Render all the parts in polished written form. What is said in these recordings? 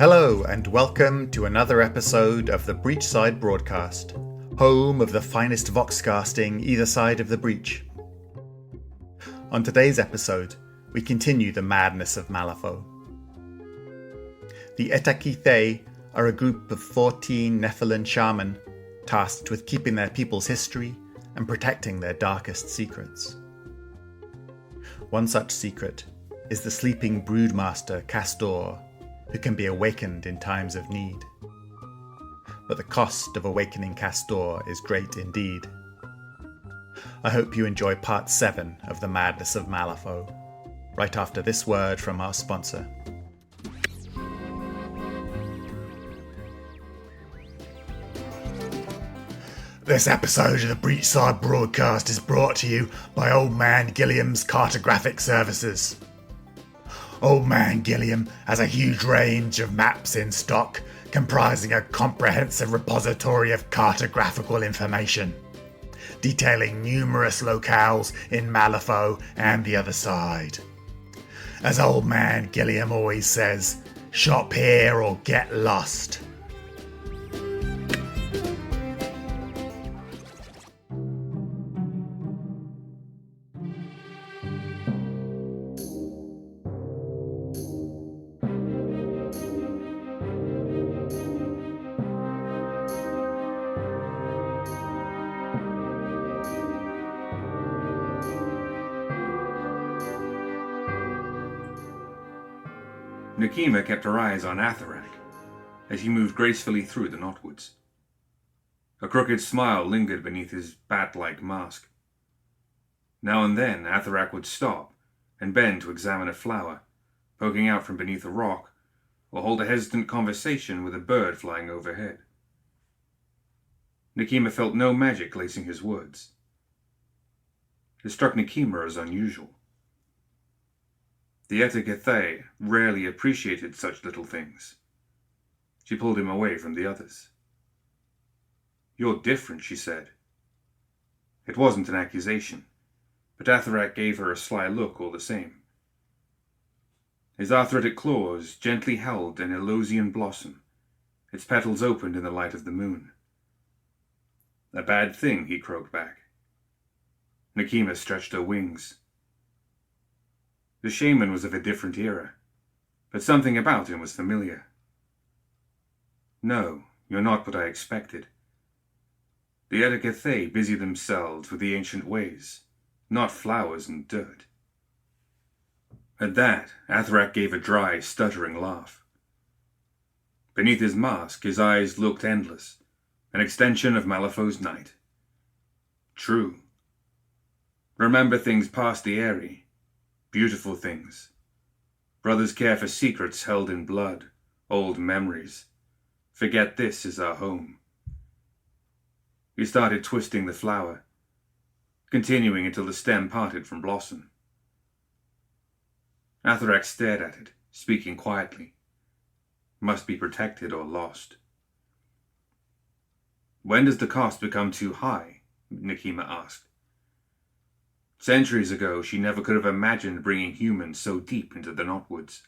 Hello and welcome to another episode of the Breachside broadcast, home of the finest voxcasting either side of the breach. On today's episode, we continue the madness of Malifaux. The Eta Kithae are a group of 14 Nephilim shaman tasked with keeping their people's history and protecting their darkest secrets. One such secret is the sleeping broodmaster Castor, who can be awakened in times of need. But the cost of awakening Castor is great indeed. I hope you enjoy part 7 of the madness of Malifaux, right after this word from our sponsor. This episode of the Breachside broadcast is brought to you by Old Man Gilliam's Cartographic Services. Old Man Gilliam has a huge range of maps in stock, comprising a comprehensive repository of cartographical information, detailing numerous locales in Malifaux and the other side. As Old Man Gilliam always says, shop here or get lost. Nekima kept her eyes on Atharak as he moved gracefully through the knotwoods. A crooked smile lingered beneath his bat-like mask. Now and then Atharak would stop and bend to examine a flower, poking out from beneath a rock, or hold a hesitant conversation with a bird flying overhead. Nekima felt no magic lacing his words. It struck Nekima as unusual. The Eta Kithae rarely appreciated such little things. She pulled him away from the others. "You're different," she said. It wasn't an accusation, but Atharak gave her a sly look all the same. His arthritic claws gently held an Elosian blossom, its petals opened in the light of the moon. "A bad thing," he croaked back. Nekima stretched her wings. The shaman was of a different era, but something about him was familiar. "No, you're not what I expected. The Eta Kithae busy themselves with the ancient ways, not flowers and dirt." At that, Atharak gave a dry, stuttering laugh. Beneath his mask, his eyes looked endless, an extension of Malifaux's night. "True. Remember things past the Eyrie. Beautiful things. Brothers care for secrets held in blood, old memories. Forget this is our home." He started twisting the flower, continuing until the stem parted from blossom. Atharak stared at it, speaking quietly. Must be protected or lost. "When does the cost become too high?" Nekima asked. Centuries ago, she never could have imagined bringing humans so deep into the knotwoods.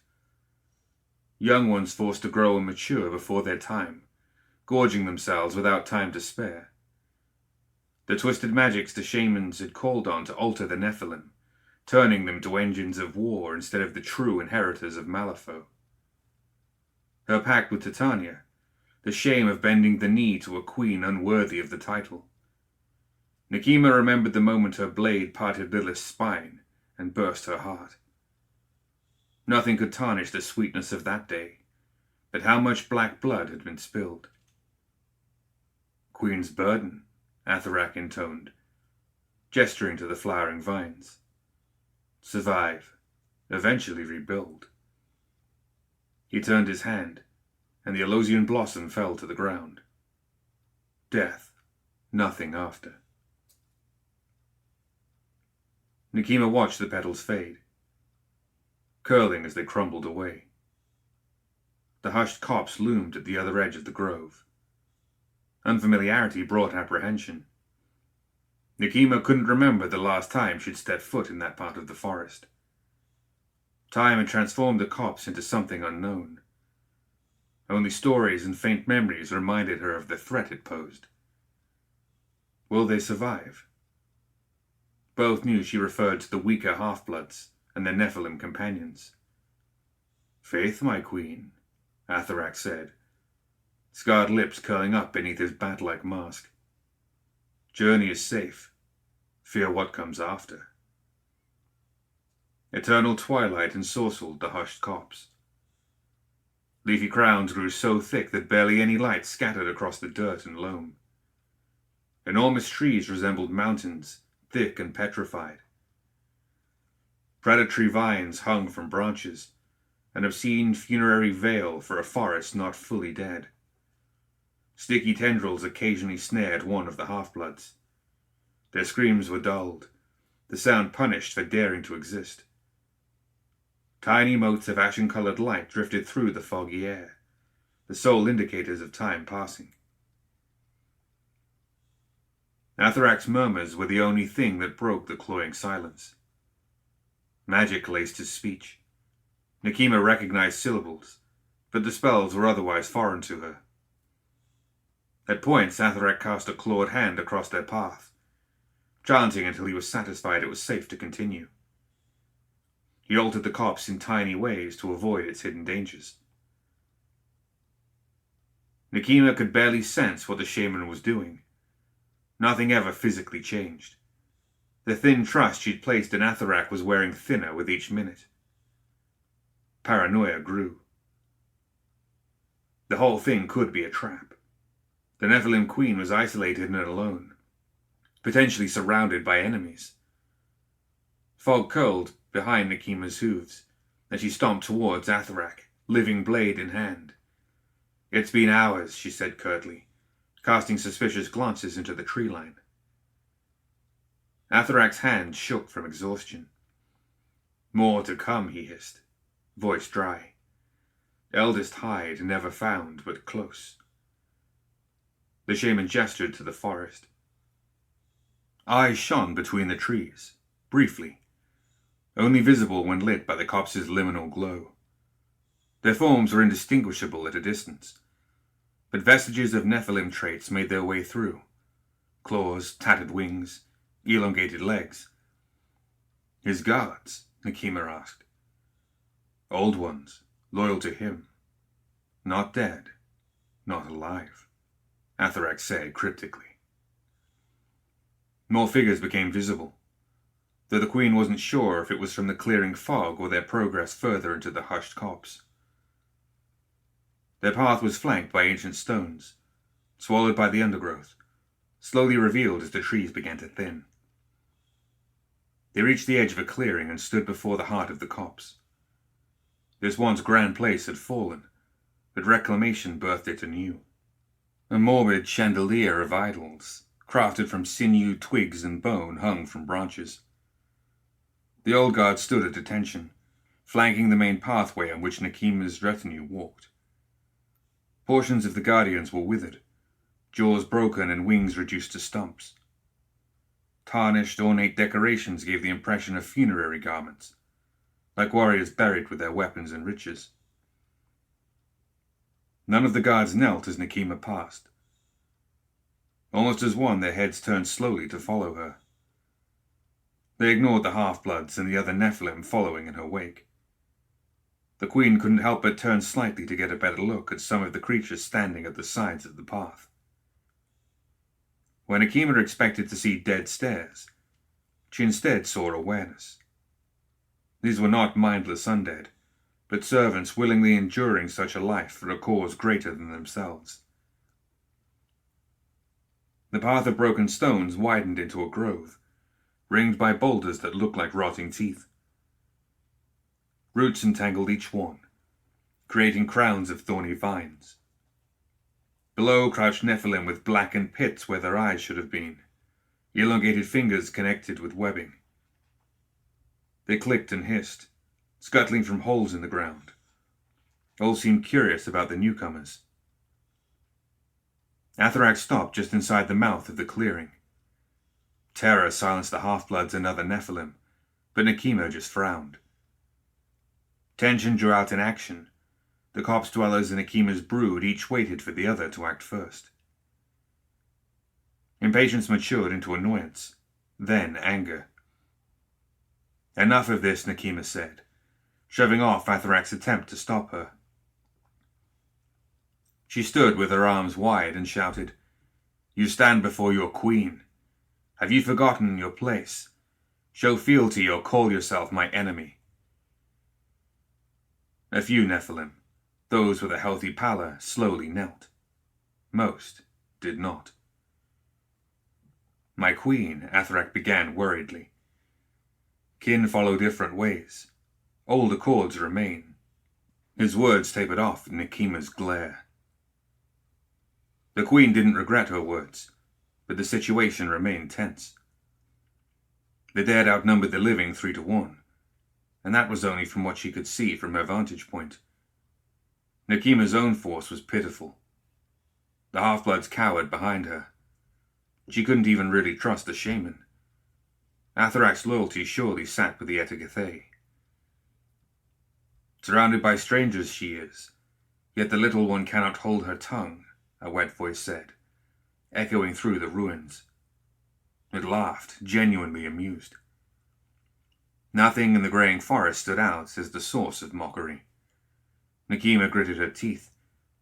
Young ones forced to grow and mature before their time, gorging themselves without time to spare. The twisted magics the shamans had called on to alter the Nephilim, turning them to engines of war instead of the true inheritors of Malifaux. Her pact with Titania, the shame of bending the knee to a queen unworthy of the title. Nekima remembered the moment her blade parted Lilith's spine and burst her heart. Nothing could tarnish the sweetness of that day, but how much black blood had been spilled. "Queen's burden," Atharak intoned, gesturing to the flowering vines. "Survive, eventually rebuild." He turned his hand, and the Elosian blossom fell to the ground. Death, nothing after. Nekima watched the petals fade, curling as they crumbled away. The hushed copse loomed at the other edge of the grove. Unfamiliarity brought apprehension. Nekima couldn't remember the last time she'd stepped foot in that part of the forest. Time had transformed the copse into something unknown. Only stories and faint memories reminded her of the threat it posed. Will they survive? Both knew she referred to the weaker half-bloods and their Nephilim companions. "Faith, my queen," Atharak said, scarred lips curling up beneath his bat-like mask. "Journey is safe. Fear what comes after." Eternal twilight ensorcelled the hushed copse. Leafy crowns grew so thick that barely any light scattered across the dirt and loam. Enormous trees resembled mountains, thick and petrified. Predatory vines hung from branches, an obscene funerary veil for a forest not fully dead. Sticky tendrils occasionally snared one of the half-bloods. Their screams were dulled, the sound punished for daring to exist. Tiny motes of ashen-colored light drifted through the foggy air, the sole indicators of time passing. Atharak's murmurs were the only thing that broke the cloying silence. Magic laced his speech. Nekima recognized syllables, but the spells were otherwise foreign to her. At points, Atharak cast a clawed hand across their path, chanting until he was satisfied it was safe to continue. He altered the copse in tiny ways to avoid its hidden dangers. Nekima could barely sense what the shaman was doing. Nothing ever physically changed. The thin trust she'd placed in Atharak was wearing thinner with each minute. Paranoia grew. The whole thing could be a trap. The Nephilim Queen was isolated and alone, potentially surrounded by enemies. Fog curled behind Nekima's hooves, and she stomped towards Atharak, living blade in hand. "It's been hours," she said curtly, casting suspicious glances into the tree line. Atharak's hand shook from exhaustion. "More to come," he hissed, voice dry. "Eldest hide never found, but close." The shaman gestured to the forest. Eyes shone between the trees, briefly, only visible when lit by the copse's liminal glow. Their forms were indistinguishable at a distance, but vestiges of Nephilim traits made their way through. Claws, tattered wings, elongated legs. "His guards?" Nekima asked. "Old ones, loyal to him. Not dead, not alive," Atharak said cryptically. More figures became visible, though the Queen wasn't sure if it was from the clearing fog or their progress further into the hushed copse. Their path was flanked by ancient stones, swallowed by the undergrowth, slowly revealed as the trees began to thin. They reached the edge of a clearing and stood before the heart of the copse. This once grand place had fallen, but reclamation birthed it anew. A morbid chandelier of idols, crafted from sinew, twigs, and bone, hung from branches. The old guard stood at attention, flanking the main pathway on which Nekima's retinue walked. Portions of the guardians were withered, jaws broken and wings reduced to stumps. Tarnished, ornate decorations gave the impression of funerary garments, like warriors buried with their weapons and riches. None of the guards knelt as Nekima passed. Almost as one, their heads turned slowly to follow her. They ignored the half-bloods and the other Nephilim following in her wake. The Queen couldn't help but turn slightly to get a better look at some of the creatures standing at the sides of the path. When Nekima expected to see dead stares, she instead saw awareness. These were not mindless undead, but servants willingly enduring such a life for a cause greater than themselves. The path of broken stones widened into a grove, ringed by boulders that looked like rotting teeth. Roots entangled each one, creating crowns of thorny vines. Below crouched Nephilim with blackened pits where their eyes should have been, elongated fingers connected with webbing. They clicked and hissed, scuttling from holes in the ground. All seemed curious about the newcomers. Atharak stopped just inside the mouth of the clearing. Terror silenced the half-bloods and other Nephilim, but Nekima just frowned. Tension drew out in action, The copse dwellers in Nekima's brood each waited for the other to act first. Impatience matured into annoyance, then anger. Enough of this, Nekima said, shoving off Atharak's attempt to stop her. She stood with her arms wide and shouted, "You stand before your queen. Have you forgotten your place? Show fealty or call yourself my enemy." A few Nephilim, those with a healthy pallor, slowly knelt. Most did not. "My queen," Atharak began worriedly. "Kin follow different ways. Old accords remain." His words tapered off in Nekima's glare. The queen didn't regret her words, but the situation remained tense. The dead outnumbered the living 3-1, and that was only from what she could see from her vantage point. Nekima's own force was pitiful. The half-bloods cowered behind her. She couldn't even really trust the shaman. Atharak's loyalty surely sat with the Eta Kithae. "Surrounded by strangers she is, yet the little one cannot hold her tongue," a wet voice said, echoing through the ruins. It laughed, genuinely amused. Nothing in the greying forest stood out as the source of mockery. Nekima gritted her teeth,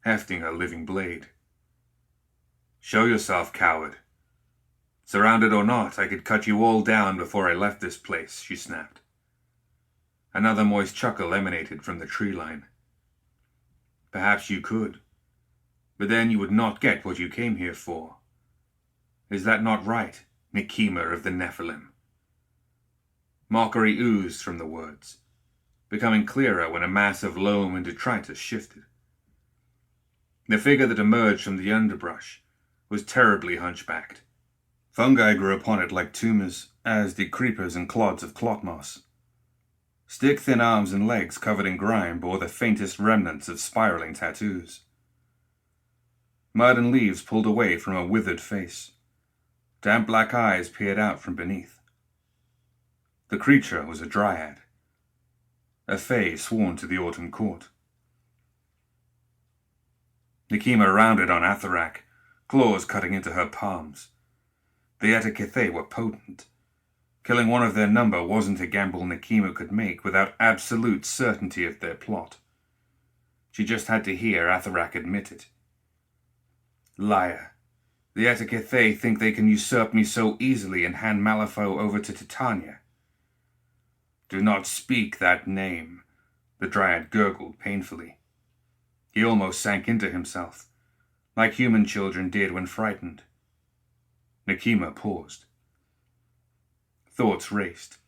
hefting her living blade. "Show yourself, coward. Surrounded or not, I could cut you all down before I left this place," she snapped. Another moist chuckle emanated from the tree line. "Perhaps you could, but then you would not get what you came here for. Is that not right, Nekima of the Nephilim?" Mockery oozed from the words, becoming clearer when a mass of loam and detritus shifted. The figure that emerged from the underbrush was terribly hunchbacked. Fungi grew upon it like tumors, as did creepers and clods of clot moss. Stick-thin arms and legs covered in grime bore the faintest remnants of spiraling tattoos. Mud and leaves pulled away from a withered face. Damp black eyes peered out from beneath. The creature was a dryad, a fae sworn to the Autumn Court. Nekima rounded on Atharak, claws cutting into her palms. The Eta Kithae were potent. Killing one of their number wasn't a gamble Nekima could make without absolute certainty of their plot. She just had to hear Atharak admit it. "Liar. The Eta Kithae think they can usurp me so easily and hand Malifaux over to Titania." "Do not speak that name," the Dryad gurgled painfully. He almost sank into himself, like human children did when frightened. Nekima paused. Thoughts raced,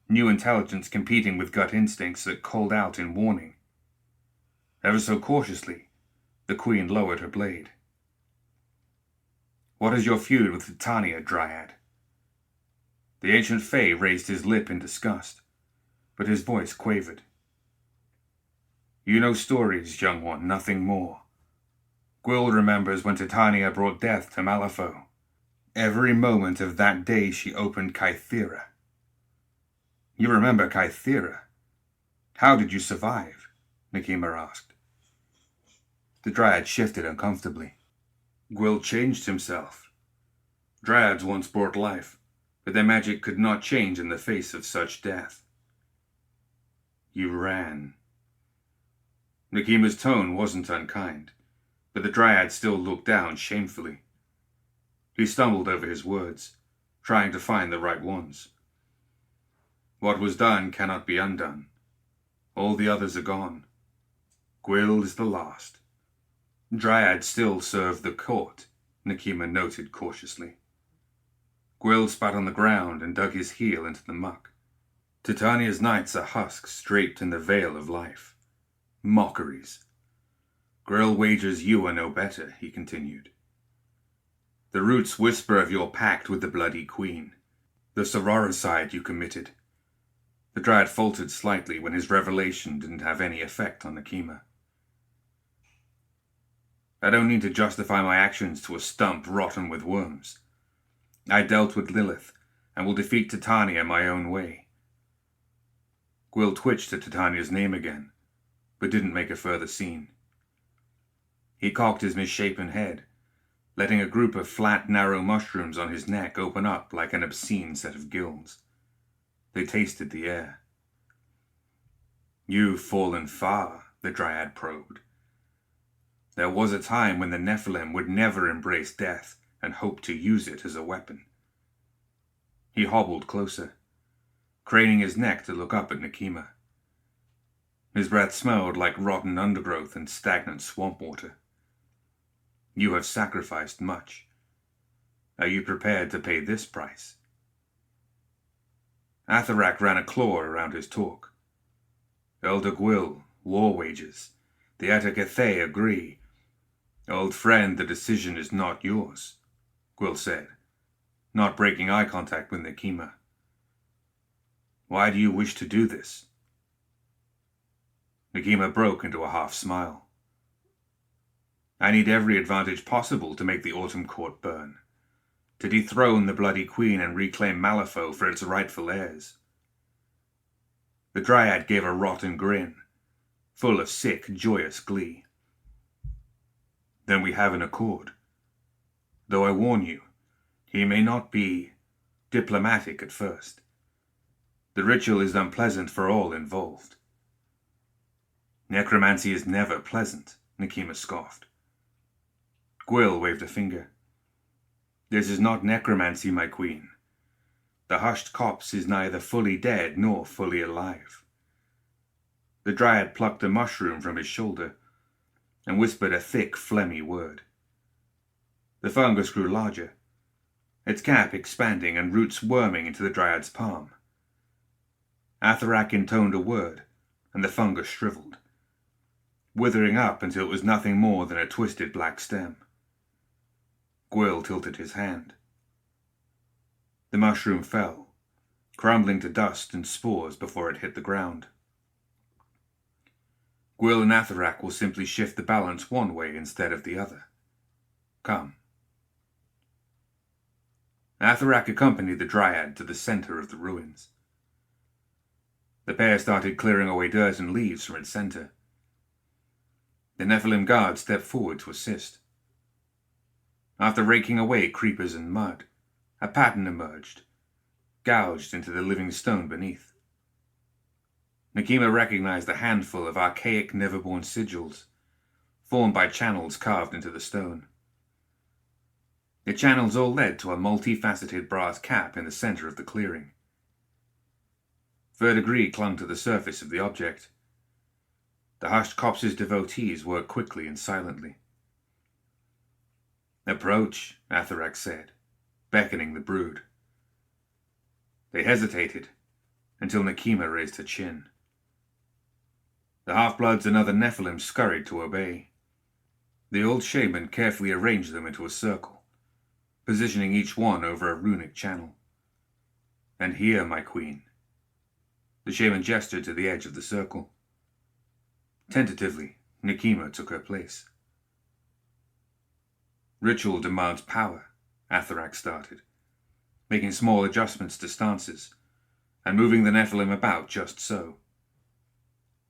new intelligence competing with gut instincts that called out in warning. Ever so cautiously, the queen lowered her blade. "What is your feud with Titania, Dryad?" The ancient fae raised his lip in disgust, but his voice quavered. "You know stories, young one, nothing more. Gwyll remembers when Titania brought death to Malifaux. Every moment of that day she opened Kythera." "You remember Kythera? How did you survive?" Nekima asked. The Dryad shifted uncomfortably. "Gwyll changed himself. Dryads once brought life, but their magic could not change in the face of such death." "You ran." Nekima's tone wasn't unkind, but the Dryad still looked down shamefully. He stumbled over his words, trying to find the right ones. "What was done cannot be undone. All the others are gone. Gwyll is the last." "Dryad still served the court," Nekima noted cautiously. Gwyll spat on the ground and dug his heel into the muck. "Titania's knights are husks draped in the veil of life. Mockeries. Gwyll wagers you are no better," he continued. "The roots whisper of your pact with the Bloody Queen, the sororicide you committed." The Dryad faltered slightly when his revelation didn't have any effect on Nekima. "I don't need to justify my actions to a stump rotten with worms. I dealt with Lilith, and will defeat Titania my own way." Gwyll twitched at Titania's name again, but didn't make a further scene. He cocked his misshapen head, letting a group of flat, narrow mushrooms on his neck open up like an obscene set of gills. They tasted the air. "You've fallen far," the Dryad probed. "There was a time when the Nephilim would never embrace death and hope to use it as a weapon." He hobbled closer, craning his neck to look up at Nekima. His breath smelled like rotten undergrowth and stagnant swamp water. "You have sacrificed much. Are you prepared to pay this price?" Atharak ran a claw around his talk. "Elder Gwyll, war wages. The Eta Kithae agree. Old friend, the decision is not yours," Gwyll said, not breaking eye contact with Nekima. "Why do you wish to do this?" Nekima broke into a half smile. "I need every advantage possible to make the Autumn Court burn, to dethrone the Bloody Queen and reclaim Malifaux for its rightful heirs." The Dryad gave a rotten grin, full of sick, joyous glee. "Then we have an accord. Though I warn you, he may not be diplomatic at first. The ritual is unpleasant for all involved." "Necromancy is never pleasant," Nekima scoffed. Gwyll waved a finger. "This is not necromancy, my queen. The hushed corpse is neither fully dead nor fully alive." The Dryad plucked a mushroom from his shoulder and whispered a thick, phlegmy word. The fungus grew larger, its cap expanding and roots worming into the Dryad's palm. Atharak intoned a word, and the fungus shriveled, withering up until it was nothing more than a twisted black stem. Gwyll tilted his hand. The mushroom fell, crumbling to dust and spores before it hit the ground. "Gwyll and Atharak will simply shift the balance one way instead of the other. Come." Atharak accompanied the Dryad to the center of the ruins. The pair started clearing away dirt and leaves from its center. The Nephilim guard stepped forward to assist. After raking away creepers and mud, a pattern emerged, gouged into the living stone beneath. Nekima recognized a handful of archaic never-born sigils, formed by channels carved into the stone. The channels all led to a multifaceted brass cap in the center of the clearing. Verdigris clung to the surface of the object. The hushed corpse's devotees worked quickly and silently. "Approach," Atharak said, beckoning the brood. They hesitated until Nekima raised her chin. The half-bloods and other Nephilim scurried to obey. The old shaman carefully arranged them into a circle, positioning each one over a runic channel. "And here, my queen." The shaman gestured to the edge of the circle. Tentatively, Nekima took her place. "Ritual demands power," Atharak started, making small adjustments to stances, and moving the Nephilim about just so.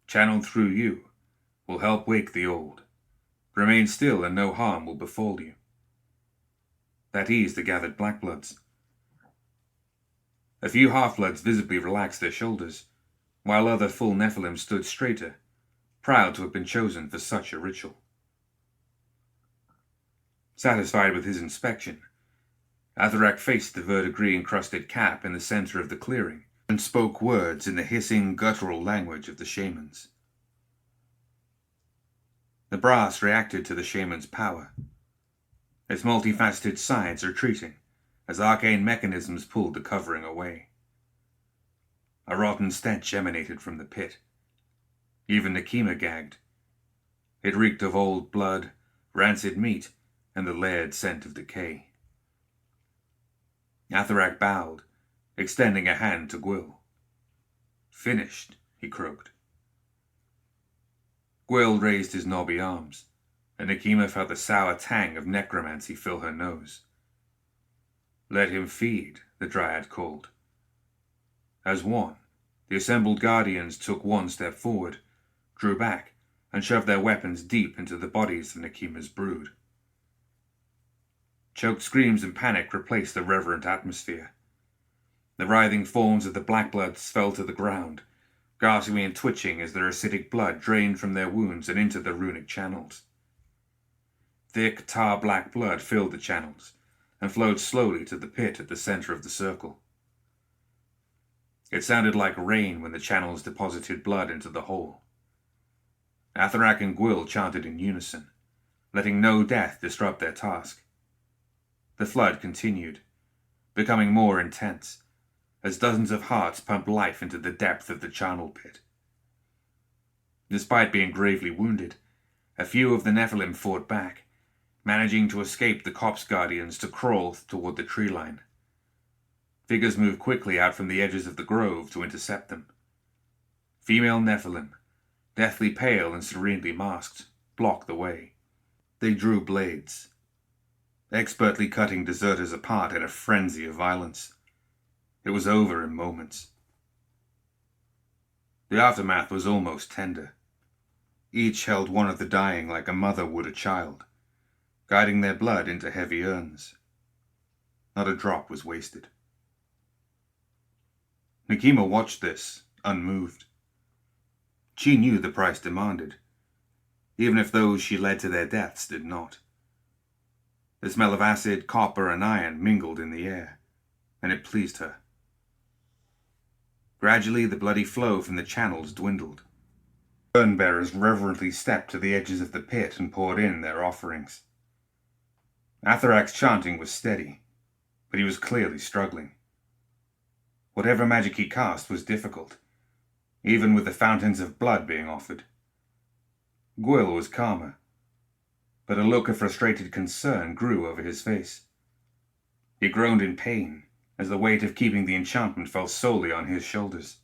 "Channeled through you will help wake the old. Remain still and no harm will befall you." That eased the gathered blackbloods. A few half-bloods visibly relaxed their shoulders, while other full Nephilim stood straighter, proud to have been chosen for such a ritual. Satisfied with his inspection, Atharak faced the verdigris-encrusted cap in the center of the clearing and spoke words in the hissing, guttural language of the shamans. The brass reacted to the shaman's power, its multifaceted sides retreating as arcane mechanisms pulled the covering away. A rotten stench emanated from the pit. Even Nekima gagged. It reeked of old blood, rancid meat, and the layered scent of decay. Atharak bowed, extending a hand to Gwyll. "Finished," he croaked. Gwyll raised his knobby arms, and Nekima felt the sour tang of necromancy fill her nose. "Let him feed," the Dryad called. As one, the assembled guardians took one step forward, drew back, and shoved their weapons deep into the bodies of Nekima's brood. Choked screams and panic replaced the reverent atmosphere. The writhing forms of the blackbloods fell to the ground, gasping and twitching as their acidic blood drained from their wounds and into the runic channels. Thick, tar-black blood filled the channels and flowed slowly to the pit at the center of the circle. It sounded like rain when the channels deposited blood into the hole. Atharak and Gwyll chanted in unison, letting no death disrupt their task. The flood continued, becoming more intense, as dozens of hearts pumped life into the depth of the charnel pit. Despite being gravely wounded, a few of the Nephilim fought back, managing to escape the copse guardians to crawl toward the tree line. Figures moved quickly out from the edges of the grove to intercept them. Female Nephilim, deathly pale and serenely masked, blocked the way. They drew blades, expertly cutting deserters apart in a frenzy of violence. It was over in moments. The aftermath was almost tender. Each held one of the dying like a mother would a child, guiding their blood into heavy urns. Not a drop was wasted. Nekima watched this, unmoved. She knew the price demanded, even if those she led to their deaths did not. The smell of acid, copper, and iron mingled in the air, and it pleased her. Gradually, the bloody flow from the channels dwindled. Burn-bearers reverently stepped to the edges of the pit and poured in their offerings. Atharak's chanting was steady, but he was clearly struggling. Whatever magic he cast was difficult, even with the fountains of blood being offered. Gwyll was calmer, but a look of frustrated concern grew over his face. He groaned in pain as the weight of keeping the enchantment fell solely on his shoulders.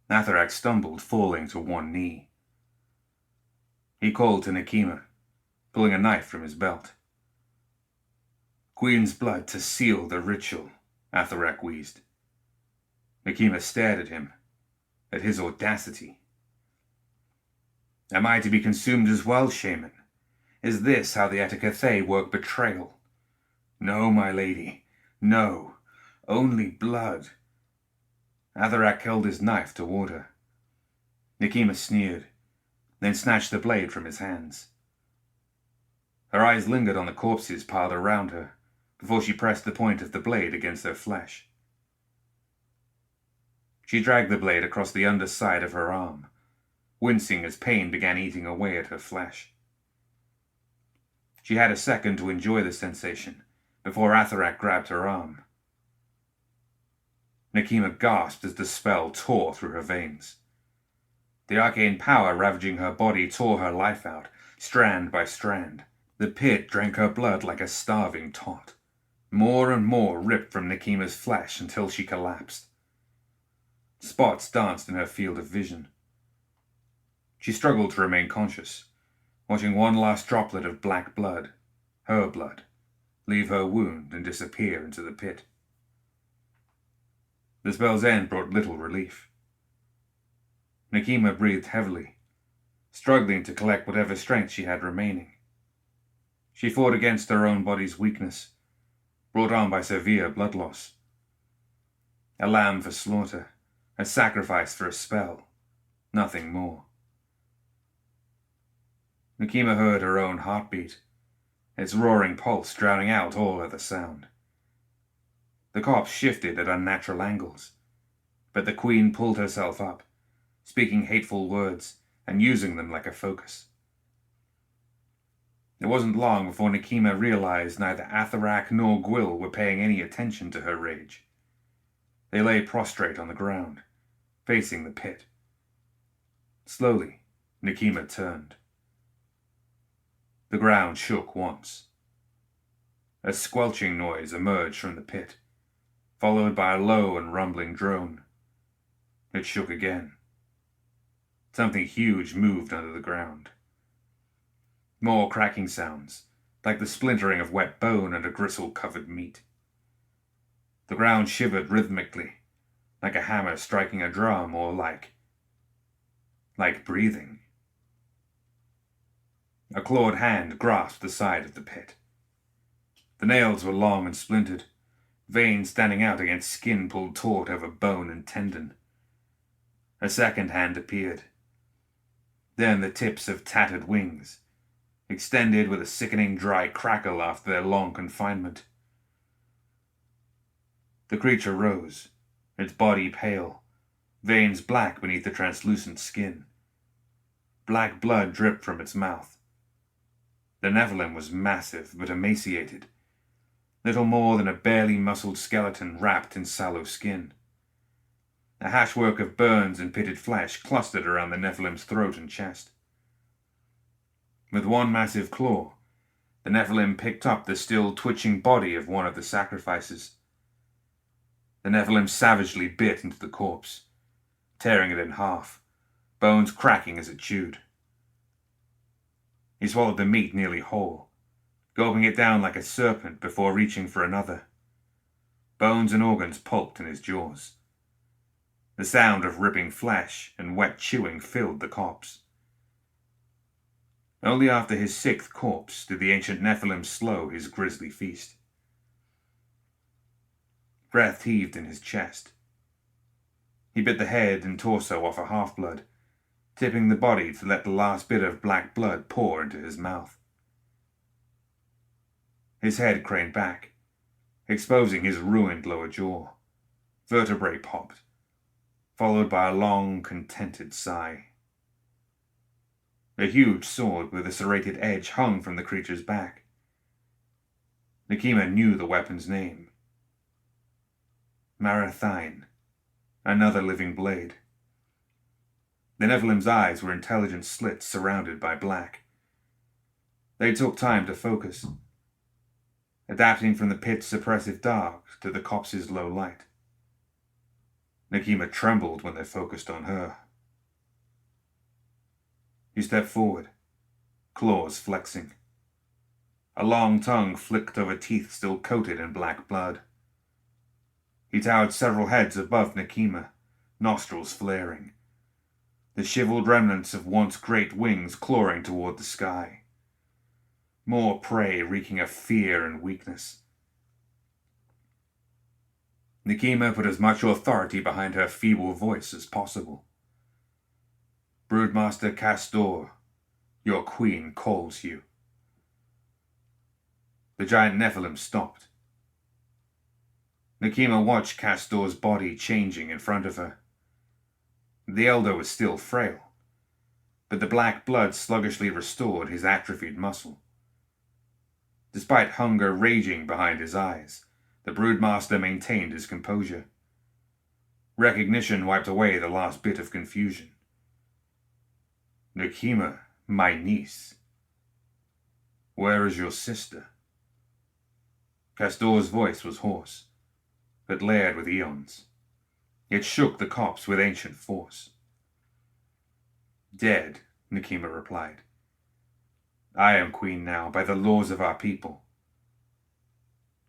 Atharak stumbled, falling to one knee. He called to Nekima, pulling a knife from his belt. "Queen's blood to seal the ritual," Atharak wheezed. Nekima stared at him, at his audacity. "Am I to be consumed as well, shaman? Is this how the Eta Kithae work betrayal? No, my lady, no, only blood." Atharak held his knife toward her. Nekima sneered, then snatched the blade from his hands. Her eyes lingered on the corpses piled around her, before she pressed the point of the blade against her flesh. She dragged the blade across the underside of her arm, wincing as pain began eating away at her flesh. She had a second to enjoy the sensation, before Atharak grabbed her arm. Nekima gasped as the spell tore through her veins. The arcane power ravaging her body tore her life out, strand by strand. The pit drank her blood like a starving tot. More and more ripped from Nekima's flesh until she collapsed. Spots danced in her field of vision. She struggled to remain conscious, watching one last droplet of black blood, her blood, leave her wound and disappear into the pit. The spell's end brought little relief. Nekima breathed heavily, struggling to collect whatever strength she had remaining. She fought against her own body's weakness, brought on by severe blood loss. A lamb for slaughter, a sacrifice for a spell, nothing more. Nekima heard her own heartbeat, its roaring pulse drowning out all other sound. The corpse shifted at unnatural angles, but the queen pulled herself up, speaking hateful words and using them like a focus. It wasn't long before Nekima realized neither Atharak nor Gwyll were paying any attention to her rage. They lay prostrate on the ground, facing the pit. Slowly, Nekima turned. The ground shook once. A squelching noise emerged from the pit, followed by a low and rumbling drone. It shook again. Something huge moved under the ground. More cracking sounds, like the splintering of wet bone under gristle-covered meat. The ground shivered rhythmically, like a hammer striking a drum, or like like breathing. A clawed hand grasped the side of the pit. The nails were long and splintered, veins standing out against skin pulled taut over bone and tendon. A second hand appeared. Then the tips of tattered wings, extended with a sickening dry crackle after their long confinement. The creature rose, its body pale, veins black beneath the translucent skin. Black blood dripped from its mouth. The Nephilim was massive but emaciated, little more than a barely muscled skeleton wrapped in sallow skin. A hashwork of burns and pitted flesh clustered around the Nephilim's throat and chest. With one massive claw, the Nephilim picked up the still twitching body of one of the sacrifices. The Nephilim savagely bit into the corpse, tearing it in half, bones cracking as it chewed. He swallowed the meat nearly whole, gulping it down like a serpent before reaching for another. Bones and organs pulped in his jaws. The sound of ripping flesh and wet chewing filled the copse. Only after his sixth corpse did the ancient Nephilim slow his grisly feast. Breath heaved in his chest. He bit the head and torso off a half-blood, tipping the body to let the last bit of black blood pour into his mouth. His head craned back, exposing his ruined lower jaw. Vertebrae popped, followed by a long, contented sigh. A huge sword with a serrated edge hung from the creature's back. Nekima knew the weapon's name. Marathain, another living blade. The Nephilim's eyes were intelligent slits surrounded by black. They took time to focus, adapting from the pit's oppressive dark to the copse's low light. Nekima trembled when they focused on her. He stepped forward, claws flexing. A long tongue flicked over teeth still coated in black blood. He towered several heads above Nekima, nostrils flaring, the shriveled remnants of once great wings clawing toward the sky. More prey reeking of fear and weakness. Nekima put as much authority behind her feeble voice as possible. Broodmaster Castor, your queen calls you. The giant Nephilim stopped. Nekima watched Castor's body changing in front of her. The elder was still frail, but the black blood sluggishly restored his atrophied muscle. Despite hunger raging behind his eyes, the Broodmaster maintained his composure. Recognition wiped away the last bit of confusion. Nekima, my niece. Where is your sister? Castor's voice was hoarse, but layered with eons. It shook the copse with ancient force. Dead, Nekima replied. I am queen now, by the laws of our people.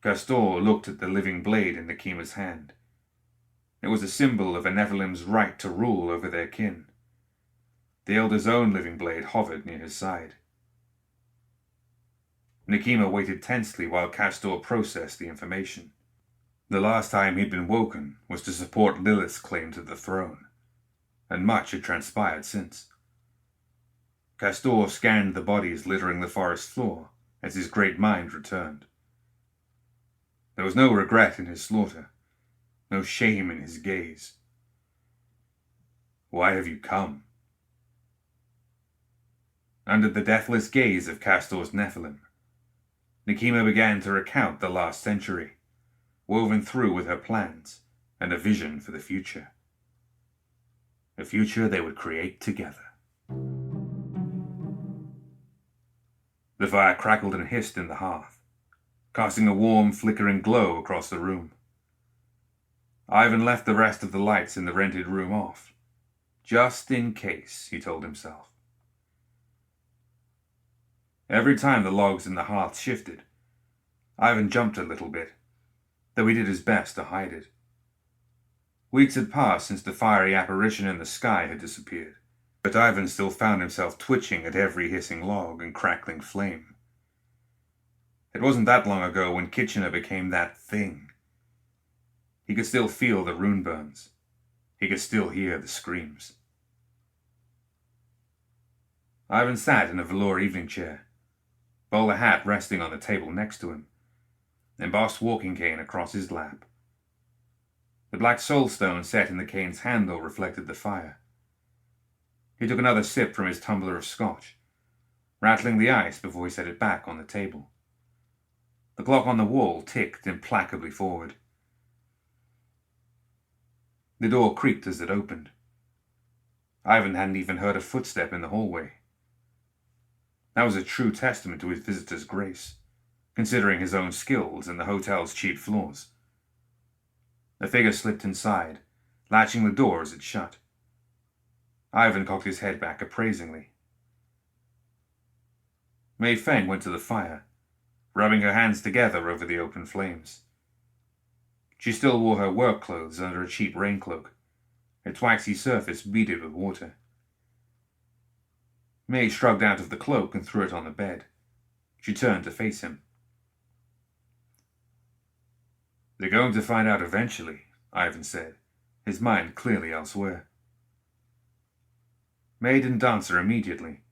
Castor looked at the living blade in Nekima's hand. It was a symbol of a Nephilim's right to rule over their kin. The elder's own living blade hovered near his side. Nekima waited tensely while Castor processed the information. The last time he'd been woken was to support Lilith's claim to the throne, and much had transpired since. Castor scanned the bodies littering the forest floor as his great mind returned. There was no regret in his slaughter, no shame in his gaze. Why have you come? Under the deathless gaze of Castor's Nephilim, Nekima began to recount the last century, woven through with her plans and a vision for the future. A future they would create together. The fire crackled and hissed in the hearth, casting a warm, flickering glow across the room. Ivan left the rest of the lights in the rented room off, just in case, he told himself. Every time the logs in the hearth shifted, Ivan jumped a little bit, though he did his best to hide it. Weeks had passed since the fiery apparition in the sky had disappeared, But Ivan still found himself twitching at every hissing log and crackling flame. It wasn't that long ago when Kitchener became that thing. He could still feel the rune burns. He could still hear the screams. Ivan sat in a velour evening chair, bowler hat resting on the table next to him, embossed walking cane across his lap. The black soulstone set in the cane's handle reflected the fire. He took another sip from his tumbler of scotch, rattling the ice before he set it back on the table. The clock on the wall ticked implacably forward. The door creaked as it opened. Ivan hadn't even heard a footstep in the hallway. That was a true testament to his visitor's grace, considering his own skills and the hotel's cheap floors. The figure slipped inside, latching the door as it shut. Ivan cocked his head back appraisingly. Mei Feng went to the fire, rubbing her hands together over the open flames. She still wore her work clothes under a cheap raincloak, its waxy surface beaded with water. May shrugged out of the cloak and threw it on the bed. She turned to face him. "They're going to find out eventually," Ivan said, his mind clearly elsewhere. May didn't answer immediately.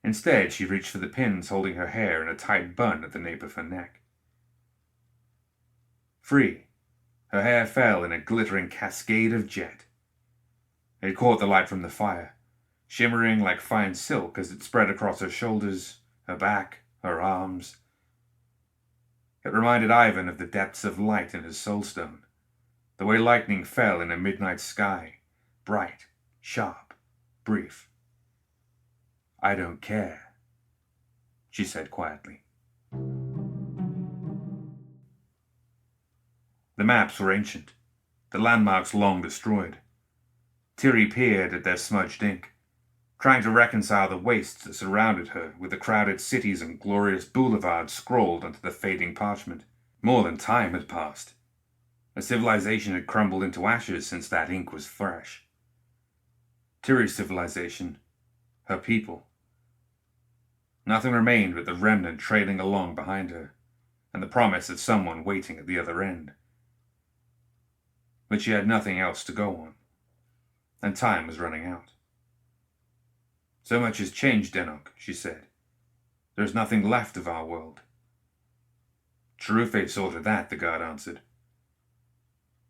Instead, she reached for the pins holding her hair in a tight bun at the nape of her neck. Free, her hair fell in a glittering cascade of jet. It caught the light from the fire, shimmering like fine silk as it spread across her shoulders, her back, her arms. It reminded Ivan of the depths of light in his soulstone, the way lightning fell in a midnight sky, bright, sharp, brief. "I don't care," she said quietly. The maps were ancient, the landmarks long destroyed. Tiri peered at their smudged ink, trying to reconcile the wastes that surrounded her with the crowded cities and glorious boulevards scrawled onto the fading parchment. More than time had passed. A civilization had crumbled into ashes since that ink was fresh. Tiri's civilization, her people. Nothing remained but the remnant trailing along behind her, and the promise of someone waiting at the other end. But she had nothing else to go on, and time was running out. "So much has changed, Denok," she said. "There's nothing left of our world." "Cherufe saw to that," the guard answered.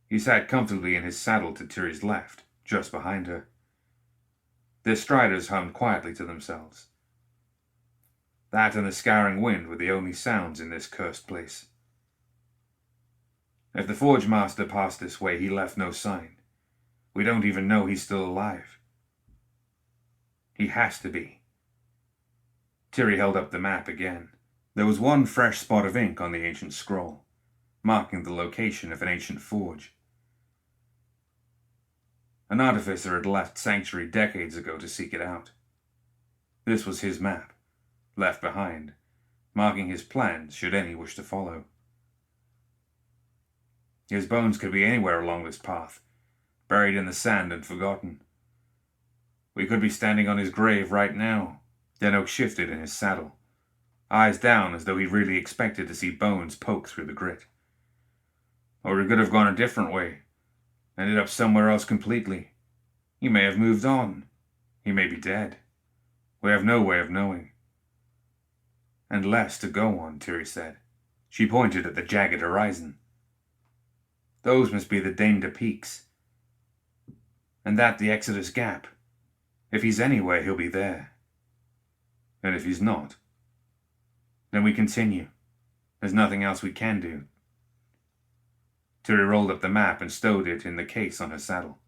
He sat comfortably in his saddle to Tiri's left, just behind her. Their striders hummed quietly to themselves. That and the scouring wind were the only sounds in this cursed place. If the Forge Master passed this way, he left no sign. We don't even know he's still alive. He has to be. Tiri held up the map again. There was one fresh spot of ink on the ancient scroll, marking the location of an ancient forge. An artificer had left Sanctuary decades ago to seek it out. This was his map, left behind, marking his plans should any wish to follow. His bones could be anywhere along this path, buried in the sand and forgotten. We could be standing on his grave right now. Denok shifted in his saddle, eyes down as though he really expected to see bones poke through the grit. Or we could have gone a different way, ended up somewhere else completely. He may have moved on. He may be dead. We have no way of knowing. "And less to go on," Tiri said. She pointed at the jagged horizon. "Those must be the Daenda Peaks. And that the Exodus Gap. If he's anywhere, he'll be there. And if he's not, then we continue. There's nothing else we can do." Tiri rolled up the map and stowed it in the case on her saddle.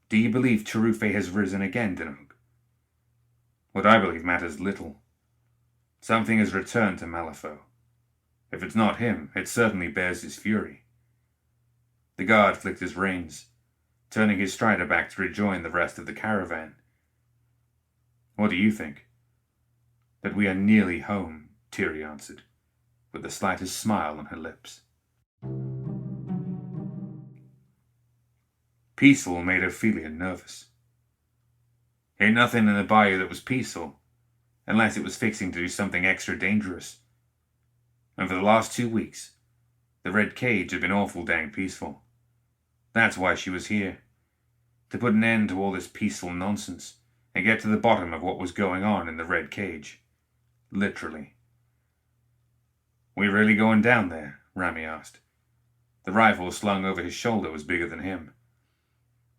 "Do you believe Cherufe has risen again, Denok?" "What I believe matters little. Something has returned to Malifaux. If it's not him, it certainly bears his fury." The guard flicked his reins, turning his strider back to rejoin the rest of the caravan. "What do you think?" "That we are nearly home," Tiri answered, with the slightest smile on her lips. Peaceful made Ophelia nervous. Ain't nothing in the bayou that was peaceful, unless it was fixing to do something extra dangerous. And for the last 2 weeks, the Red Cage had been awful dang peaceful. That's why she was here. To put an end to all this peaceful nonsense, and get to the bottom of what was going on in the Red Cage. Literally. "We really going down there?" Rami asked. The rifle slung over his shoulder was bigger than him.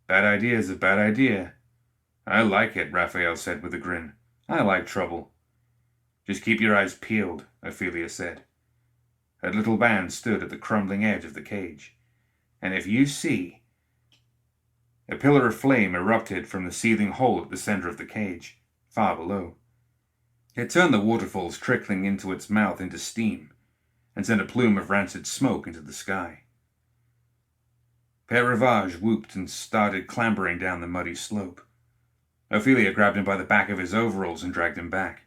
"Bad idea's a bad idea." "I like it," Raphael said with a grin. "I like trouble." "Just keep your eyes peeled," Ophelia said. Her little band stood at the crumbling edge of the cage. "And if you see..." A pillar of flame erupted from the seething hole at the center of the cage, far below. It turned the waterfalls trickling into its mouth into steam, and sent a plume of rancid smoke into the sky. Père Ravage whooped and started clambering down the muddy slope. Ophelia grabbed him by the back of his overalls and dragged him back.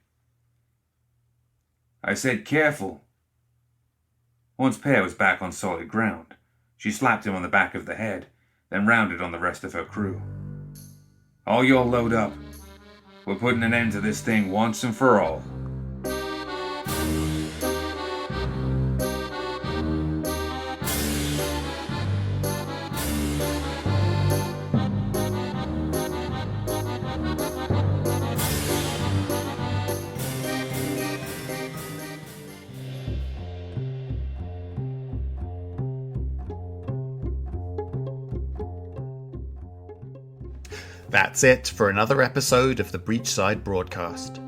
"I said careful." Once Père was back on solid ground, she slapped him on the back of the head, then rounded on the rest of her crew. "All y'all load up. We're putting an end to this thing once and for all." That's it for another episode of the Breachside broadcast.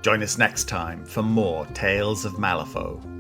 Join us next time for more Tales of Malifaux.